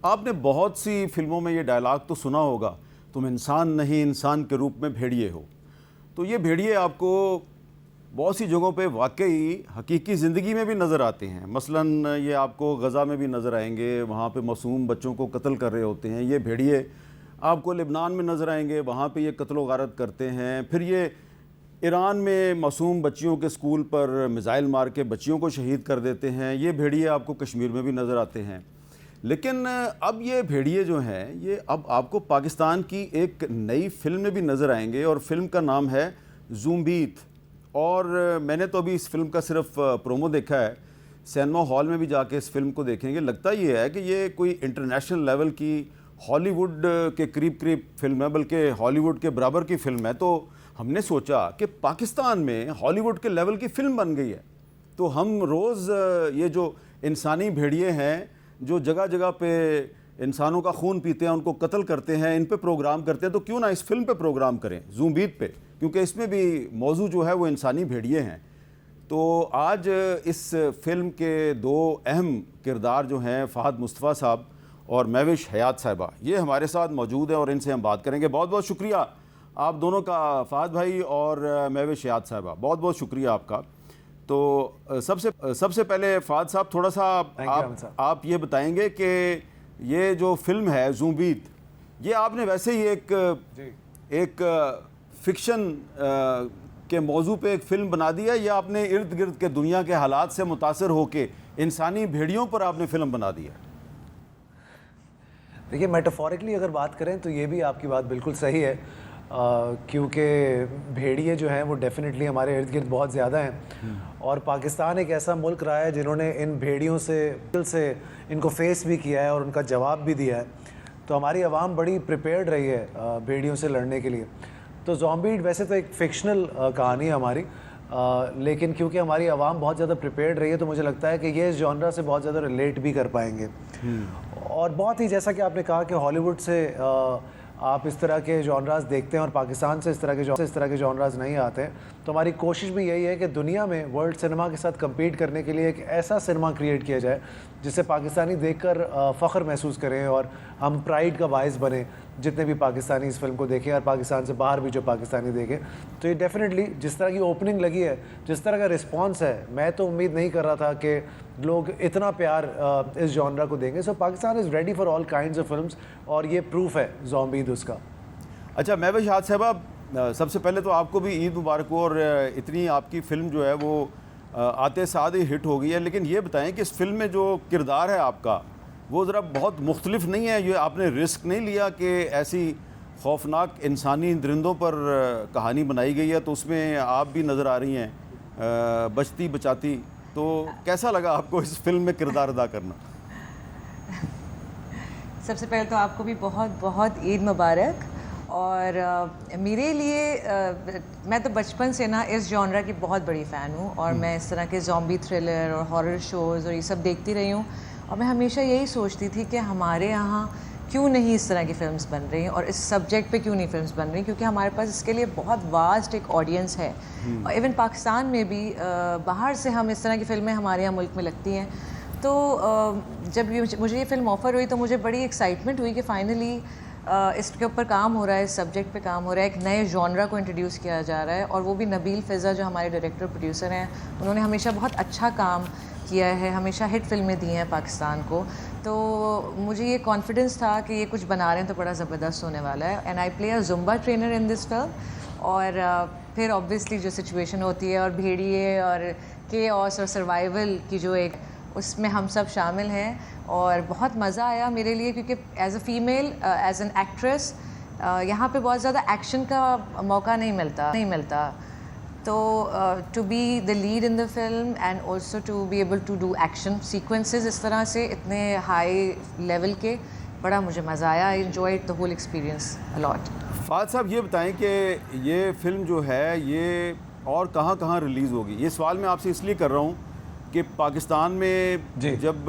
आपने बहुत सी फिल्मों में ये डायलॉग तो सुना होगा, तुम इंसान नहीं इंसान के रूप में भेड़िए हो। तो ये भेड़िए आपको बहुत सी जगहों पे वाकई हकीकी ज़िंदगी में भी नज़र आते हैं। मसलन ये आपको गज़ा में भी नज़र आएंगे, वहाँ पे मासूम बच्चों को कत्ल कर रहे होते हैं। ये भेड़िए आपको लेबनान में नज़र आएंगे, वहाँ पे ये कत्ल गारत करते हैं। फिर ये ईरान में मासूम बच्चियों के स्कूल पर मिज़ाइल मार के बच्चियों को शहीद कर देते हैं। ये भेड़िए आपको कश्मीर में भी नज़र आते हैं। लेकिन अब ये भेड़िए जो हैं ये अब आपको पाकिस्तान की एक नई फिल्म में भी नज़र आएंगे, और फिल्म का नाम है ज़ूम्बीत। और मैंने तो अभी इस फिल्म का सिर्फ प्रोमो देखा है, सिनेमा हॉल में भी जाके इस फिल्म को देखेंगे। लगता ये है कि ये कोई इंटरनेशनल लेवल की हॉलीवुड के करीब फिल्म है, बल्कि हॉलीवुड के बराबर की फिल्म है। तो हमने सोचा कि पाकिस्तान में हॉलीवुड के लेवल की फ़िल्म बन गई है, तो हम रोज़ ये जो इंसानी भेड़िए हैं जो जगह जगह पे इंसानों का खून पीते हैं, उनको कत्ल करते हैं, इन पे प्रोग्राम करते हैं, तो क्यों ना इस फिल्म पे प्रोग्राम करें, ज़ूम्बीत पे, क्योंकि इसमें भी मौजू जो है वो इंसानी भेड़िए हैं। तो आज इस फिल्म के दो अहम किरदार जो हैं, फ़हद मुस्तफ़ा साहब और महविश हयात साहिबा, ये हमारे साथ मौजूद हैं और इनसे हम बात करेंगे। बहुत बहुत शुक्रिया आप दोनों का, फ़हद भाई और महविश हयात साहिबा, बहुत बहुत शुक्रिया आपका। तो सबसे पहले फ़हद साहब, थोड़ा सा आप ये बताएंगे कि ये जो फिल्म है ज़ूम्बीत, ये आपने वैसे ही एक फ़िक्शन के मौजू पे एक फ़िल्म बना दी है, या आपने इर्द गिर्द के दुनिया के हालात से मुतासर होकर इंसानी भेड़ियों पर आपने फ़िल्म बना दी है? देखिए, मेटाफोरिकली अगर बात करें तो ये भी आपकी बात बिल्कुल सही है, क्योंकि भेड़िए जो हैं वो डेफिनेटली हमारे इर्द गिर्द बहुत ज़्यादा हैं, और पाकिस्तान एक ऐसा मुल्क रहा है जिन्होंने इन भेड़ियों से इनको फेस भी किया है और उनका जवाब भी दिया है। तो हमारी आवाम बड़ी प्रिपेयर्ड रही है भेड़ियों से लड़ने के लिए। तो ज़ॉम्बीड वैसे तो एक फ़िक्शनल कहानी है हमारी, लेकिन क्योंकि हमारी आवाम बहुत ज़्यादा प्रिपेयर्ड रही है, तो मुझे लगता है कि ये इस जॉनरा से बहुत ज़्यादा रिलेट भी कर पाएंगे। और बहुत ही, जैसा कि आपने कहा कि हॉलीवुड से आप इस तरह के जॉनरास देखते हैं और पाकिस्तान से इस तरह के जॉनरास नहीं आते हैं, तो हमारी कोशिश भी यही है कि दुनिया में वर्ल्ड सिनेमा के साथ कम्पीट करने के लिए एक ऐसा सिनेमा क्रिएट किया जाए जिससे पाकिस्तानी देखकर फ़ख्र महसूस करें और हम प्राइड का बायस बने, जितने भी पाकिस्तानी इस फिल्म को देखें और पाकिस्तान से बाहर भी जो पाकिस्तानी देखें। तो ये डेफिनेटली जिस तरह की ओपनिंग लगी है, जिस तरह का रिस्पांस है, मैं तो उम्मीद नहीं कर रहा था कि लोग इतना प्यार इस जॉनरा को देंगे। So Pakistan is ready for all kinds of films, और ये प्रूफ है ज़ॉम्बीद उसका। अच्छा महविश हयात साहिबा, सबसे पहले तो आपको भी ईद मुबारक हो, और इतनी आपकी फ़िल्म जो है वो आते साथ ही हिट हो गई है। लेकिन ये बताएं कि इस फिल्म में जो किरदार है आपका वो ज़रा बहुत मुख्तलिफ नहीं है? ये आपने रिस्क नहीं लिया कि ऐसी खौफनाक इंसानी दरिंदों पर कहानी बनाई गई है, तो उसमें आप भी नज़र आ रही हैं बचती बचाती, तो कैसा लगा आपको इस फिल्म में किरदार अदा करना? सबसे पहले तो आपको भी बहुत बहुत ईद मुबारक। और मेरे लिए मैं तो बचपन से ना इस जॉनरा की बहुत बड़ी फ़ैन हूँ, और मैं इस तरह के ज़ॉम्बी थ्रिलर और हॉरर शोज़ और ये सब देखती रही हूँ, और मैं हमेशा यही सोचती थी कि हमारे यहाँ क्यों नहीं इस तरह की फ़िल्म्स बन रही हैं, और इस सब्जेक्ट पे क्यों नहीं फ़िल्म्स बन रही, क्योंकि हमारे पास इसके लिए बहुत वास्ट एक ऑडियंस है। और इवन पाकिस्तान में भी बाहर से हम इस तरह की फ़िल्में हमारे यहाँ मुल्क में लगती हैं। तो जब मुझे ये फ़िल्म ऑफ़र हुई तो मुझे बड़ी एक्साइटमेंट हुई कि फ़ाइनली इसके ऊपर काम हो रहा है, इस सब्जेक्ट पे काम हो रहा है, एक नए जॉनरा को इंट्रोड्यूस किया जा रहा है, और वो भी नबील फ़िज़ा जो हमारे डायरेक्टर प्रोड्यूसर हैं, उन्होंने हमेशा बहुत अच्छा काम किया है, हमेशा हिट फिल्में दी हैं पाकिस्तान को। तो मुझे ये कॉन्फिडेंस था कि ये कुछ बना रहे हैं तो बड़ा ज़बरदस्त होने वाला है। And I play a Zumba trainer in this film, और फिर ऑब्वियसली जो सिचुएशन होती है और भेड़िए और केओस और सर्वाइवल की जो एक, उसमें हम सब शामिल हैं, और बहुत मज़ा आया मेरे लिए, क्योंकि as a female, as an actress, यहाँ पे बहुत ज़्यादा एक्शन का मौका नहीं मिलता। तो to be the lead in the film and also to be able to do action sequences इस तरह से इतने हाई लेवल के, बड़ा मुझे मज़ा आया। I enjoyed the whole experience a lot. Fahad साहब ये बताएं कि ये फ़िल्म जो है ये और कहाँ रिलीज़ होगी? ये सवाल मैं आपसे इसलिए कर रहा हूँ कि पाकिस्तान में जब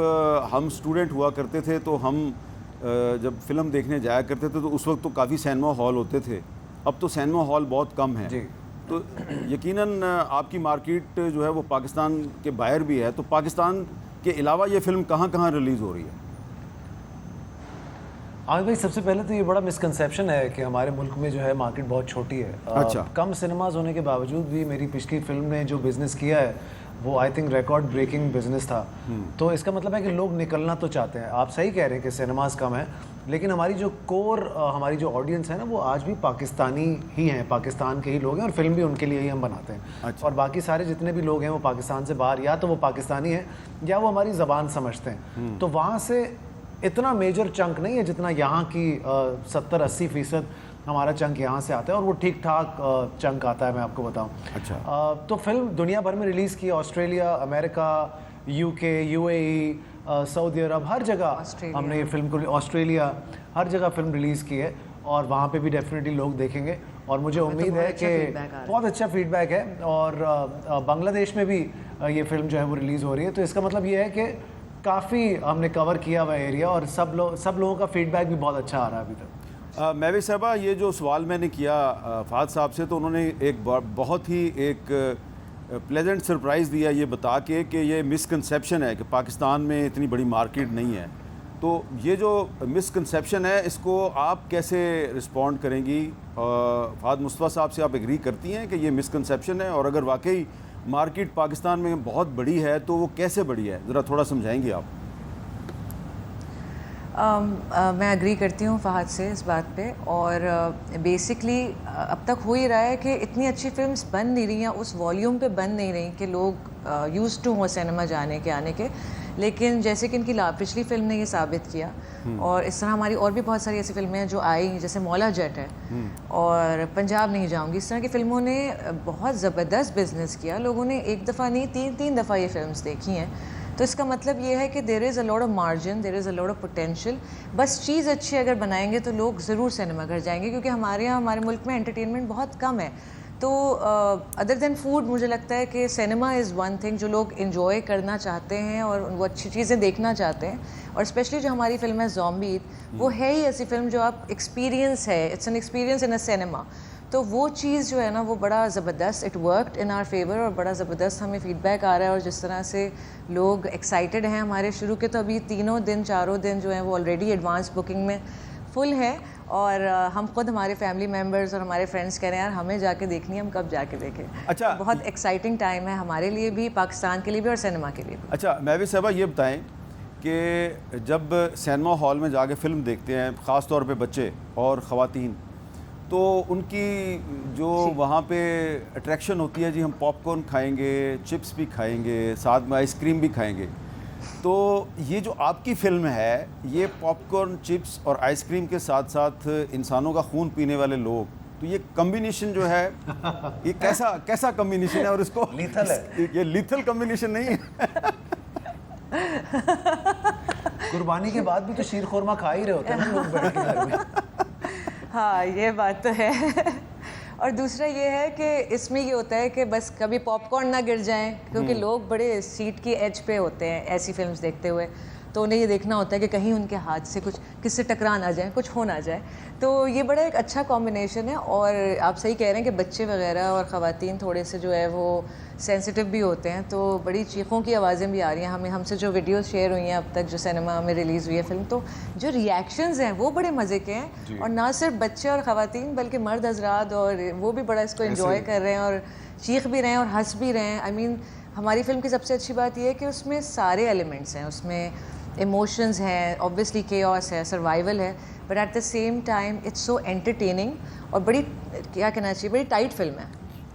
हम स्टूडेंट हुआ करते थे तो हम जब फ़िल्म देखने जाया करते थे तो उस वक्त तो काफ़ी सिनेमा हॉल होते थे, अब तो सिनेमा हॉल बहुत कम है। तो यकीनन आपकी मार्केट जो है वो पाकिस्तान के बाहर भी है, तो पाकिस्तान के अलावा ये फ़िल्म कहाँ रिलीज़ हो रही है? आमिर भाई, सबसे पहले तो ये बड़ा मिसकंसेप्शन है कि हमारे मुल्क में जो है मार्केट बहुत छोटी है। अच्छा। कम सिनेमाज होने के बावजूद भी मेरी पिछली फिल्म ने जो बिज़नेस किया है वो I think record breaking business था। तो इसका मतलब है कि लोग निकलना तो चाहते हैं। आप सही कह रहे हैं कि सिनेमाज कम है, लेकिन हमारी जो कोर हमारी जो ऑडियंस है ना, वो आज भी पाकिस्तानी ही हैं, पाकिस्तान के ही लोग हैं, और फिल्म भी उनके लिए ही हम बनाते हैं। अच्छा। और बाकी सारे जितने भी लोग हैं वो पाकिस्तान से बाहर, या तो वो पाकिस्तानी हैं या वो हमारी ज़बान समझते हैं। तो वहाँ से इतना मेजर चंक नहीं है जितना यहाँ की 70-80% हमारा चंक यहाँ से आता है, और वो ठीक ठाक चंक आता है, मैं आपको बताऊँ। अच्छा। तो फिल्म दुनिया भर में रिलीज़ की, Australia, America, UK, UAE, Saudi Arabia, हर जगह हमने ये फिल्म को, ऑस्ट्रेलिया, हर जगह फिल्म रिलीज़ की है, और वहाँ पे भी डेफिनेटली लोग देखेंगे। और मुझे उम्मीद है कि बहुत अच्छा फीडबैक है। और बांग्लादेश में भी ये फिल्म जो है वो रिलीज़ हो रही है। तो इसका मतलब ये है कि काफ़ी हमने कवर किया हुआ एरिया, और सब लोगों का फीडबैक भी बहुत अच्छा आ रहा है अभी तक। महवी साहबा, ये जो सवाल मैंने किया फ़ाद साहब से, तो उन्होंने एक बहुत ही एक प्लेजेंट सरप्राइज़ दिया ये बता के कि ये मिसकंसेप्शन है कि पाकिस्तान में इतनी बड़ी मार्केट नहीं है। तो ये जो मिसकंसेप्शन है, इसको आप कैसे रिस्पॉन्ड करेंगी? फ़ाद मुस्तफ़ा साहब से आप एग्री करती हैं कि ये मिसकंसेप्शन है, और अगर वाकई मार्केट पाकिस्तान में बहुत बड़ी है तो वो कैसे बड़ी है, ज़रा थोड़ा समझाएंगे आप? मैं एग्री करती हूँ फ़हद से इस बात पे। और बेसिकली अब तक हो ही रहा है कि इतनी अच्छी फिल्म्स बन नहीं रही हैं, उस वॉल्यूम पे बन नहीं रही कि लोग यूज्ड टू हो सिनेमा जाने के आने के। लेकिन जैसे कि इनकी पिछली फिल्म ने ये साबित किया, और इस तरह हमारी और भी बहुत सारी ऐसी फिल्में हैं जो आई, जैसे मौला जट है और पंजाब नहीं जाऊंगी, इस तरह की फिल्मों ने बहुत ज़बरदस्त बिजनेस किया। लोगों ने एक दफ़ा नहीं, तीन दफ़ा ये फिल्म्स देखी हैं। तो इसका मतलब ये है कि there is a lot of margin, there is a lot of potential. बस चीज़ अच्छी अगर बनाएंगे तो लोग ज़रूर सिनेमा घर जाएंगे, क्योंकि हमारे यहाँ, हमारे मुल्क में एंटरटेनमेंट बहुत कम है। तो अदर देन फूड, मुझे लगता है कि सिनेमा इज़ वन थिंग जो लोग इन्जॉय करना चाहते हैं और वो अच्छी चीज़ें देखना चाहते हैं। और स्पेशली जो हमारी फिल्म है ज़ॉम्बी, वो है ही ऐसी फिल्म जो आप एक्सपीरियंस है, it's an experience in a cinema. तो वो चीज़ जो है ना, वो बड़ा ज़बरदस्त, it worked in our favour, और बड़ा ज़बरदस्त हमें फीडबैक आ रहा है। और जिस तरह से लोग एक्साइटेड हैं हमारे शुरू के, तो अभी 4 दिन जो हैं वो ऑलरेडी एडवांस बुकिंग में फुल है। और हम खुद, हमारे फैमिली मेम्बर्स और हमारे फ्रेंड्स कह रहे हैं यार हमें जाके देखनी है, हम कब जाके देखें। अच्छा। तो बहुत एक्साइटिंग टाइम है हमारे लिए भी, पाकिस्तान के लिए भी और सिनेमा के लिए भी। अच्छा महवी साहबा, ये बताएं कि जब सिनेमा हॉल में जाके फ़िल्म देखते हैं, ख़ास तौर पे बच्चे और ख़वातीन, तो उनकी जो वहाँ पे अट्रैक्शन होती है, जी हम पॉपकॉर्न खाएंगे, चिप्स भी खाएंगे, साथ में आइसक्रीम भी खाएंगे। तो ये जो आपकी फ़िल्म है, ये पॉपकॉर्न, चिप्स और आइसक्रीम के साथ साथ इंसानों का खून पीने वाले लोग, तो ये कम्बिनेशन जो है ये कैसा कम्बिनेशन है? और इसको लीथल है, ये लीथल कम्बिनेशन नहीं है। कुर्बानी के बाद भी तो शीर खुरमा खा ही रहे होते हैं ना लोग बैठ के घर में। हाँ, ये बात तो है। और दूसरा ये है कि इसमें ये होता है कि बस कभी पॉपकॉर्न ना गिर जाएं, क्योंकि लोग बड़े सीट की एज पे होते हैं ऐसी फिल्म्स देखते हुए। तो उन्हें ये देखना होता है कि कहीं उनके हाथ से कुछ, किससे टकरा ना जाए, कुछ हो ना जाए। तो ये बड़ा एक अच्छा कॉम्बिनेशन है। और आप सही कह रहे हैं कि बच्चे वगैरह और ख़वातीन थोड़े से जो है वो सेंसिटिव भी होते हैं, तो बड़ी चीखों की आवाज़ें भी आ रही हैं हमसे जो वीडियोस शेयर हुई हैं अब तक, जो सिनेमा में रिलीज़ हुई है फिल्म, तो जो रिएक्शंस हैं वो बड़े मज़े के हैं। और ना सिर्फ बच्चे और ख़वातीन, बल्कि मर्द हज़रात और वो भी बड़ा इसको एंजॉय कर रहे हैं और चीख भी रहे हैं और हंस भी रहे हैं। आई मीन, हमारी फिल्म की सबसे अच्छी बात यह है कि उसमें सारे एलिमेंट्स हैं। उसमें इमोशंस हैं, ऑब्वियसली केओस है, सर्वाइवल है, but at the same time it's so entertaining, और बड़ी, क्या कहना चाहिए, बड़ी टाइट फिल्म है।